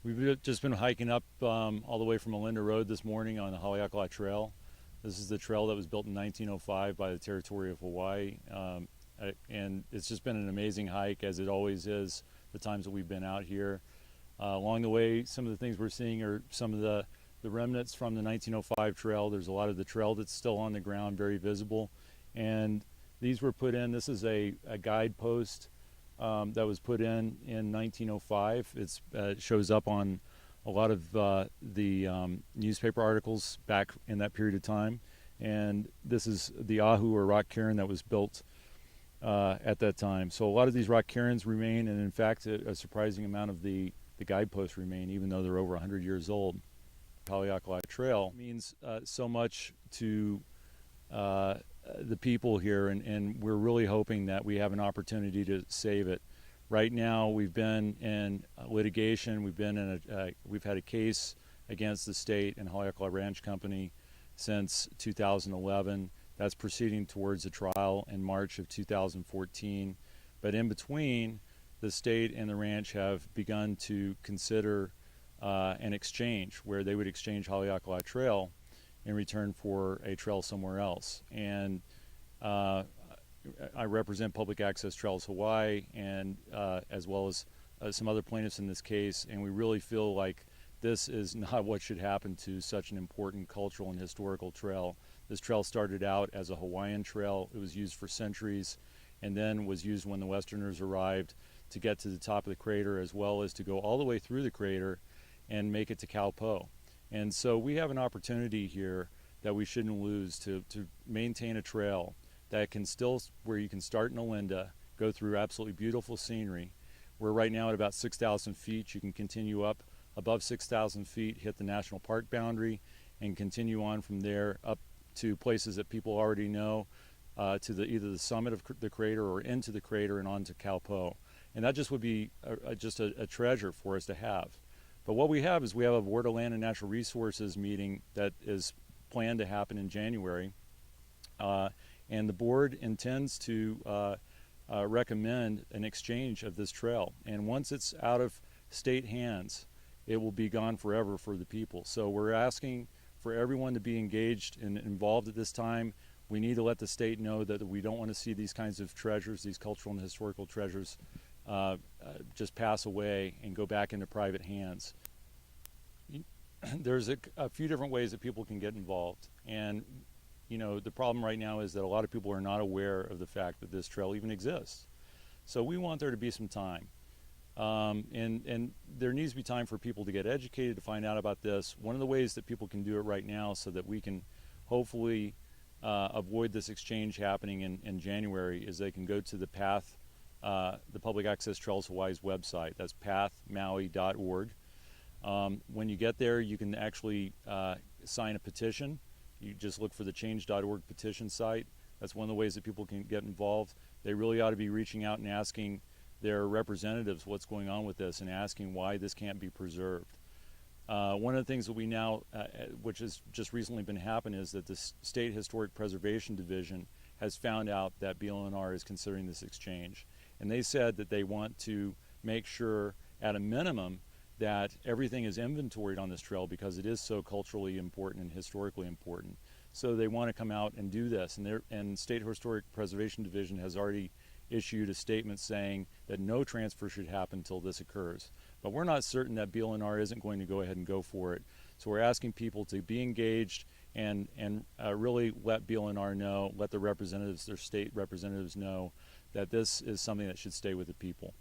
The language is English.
We've just been hiking up all the way from Melinda Road this morning on the Haleakala Trail. This is the trail that was built in 1905 by the Territory of Hawaii. And it's just been an amazing hike, as it always is the times that we've been out here. Along the way, some of the things we're seeing are some of the remnants from the 1905 trail. There's a lot of the trail that's still on the ground, very visible. And these were put in, this is a guidepost that was put in 1905. It shows up on a lot of the newspaper articles back in that period of time. And this is the ahu, or rock cairn, that was built at that time. So a lot of these rock cairns remain, and in fact a surprising amount of the guideposts remain, even though they're over 100 years old. Haleakala Trail means so much to the people here, and we're really hoping that we have an opportunity to save it. Right now, we've been in litigation. We've had a case against the state and Haleakala Ranch Company since 2011. That's proceeding towards a trial in March of 2014. But in between, the state and the ranch have begun to consider an exchange, where they would exchange Haleakala Trail in return for a trail somewhere else. And I represent Public Access Trails Hawaii, and as well as some other plaintiffs in this case, and we really feel like this is not what should happen to such an important cultural and historical trail. This trail started out as a Hawaiian trail. It was used for centuries, and then was used when the Westerners arrived to get to the top of the crater, as well as to go all the way through the crater and make it to Kaupo. And so we have an opportunity here that we shouldn't lose to maintain a trail that can still, where you can start in Olinda, go through absolutely beautiful scenery. We're right now at about 6,000 feet. You can continue up above 6,000 feet, hit the national park boundary, and continue on from there up to places that people already know, to either the summit of the crater or into the crater and on to Kaupo. And that just would be just a treasure for us to have. But what we have is we have a Board of Land and Natural Resources meeting that is planned to happen in January. And the board intends to recommend an exchange of this trail. And once it's out of state hands, it will be gone forever for the people. So we're asking for everyone to be engaged and involved at this time. We need to let the state know that we don't want to see these kinds of treasures, these cultural and historical treasures, just pass away and go back into private hands. There's a few different ways that people can get involved, and the problem right now is that a lot of people are not aware of the fact that this trail even exists. So we want there to be some time, and there needs to be time for people to get educated, to find out about this. One of the ways that people can do it right now, so that we can hopefully avoid this exchange happening in January, is they can go to the PATH, the Public Access Trails Hawaii's website. That's pathmaui.org. When you get there, you can actually sign a petition. You just look for the change.org petition site. That's one of the ways that people can get involved. They really ought to be reaching out and asking their representatives what's going on with this, and asking why this can't be preserved. One of the things that we now, which has just recently been happening, is that the State Historic Preservation Division has found out that BLNR is considering this exchange. And they said that they want to make sure, at a minimum, that everything is inventoried on this trail, because it is so culturally important and historically important. So they want to come out and do this. And State Historic Preservation Division has already issued a statement saying that no transfer should happen until this occurs. But we're not certain that BLNR isn't going to go ahead and go for it. So we're asking people to be engaged and really let BLNR know, let the representatives, their state representatives know, that this is something that should stay with the people.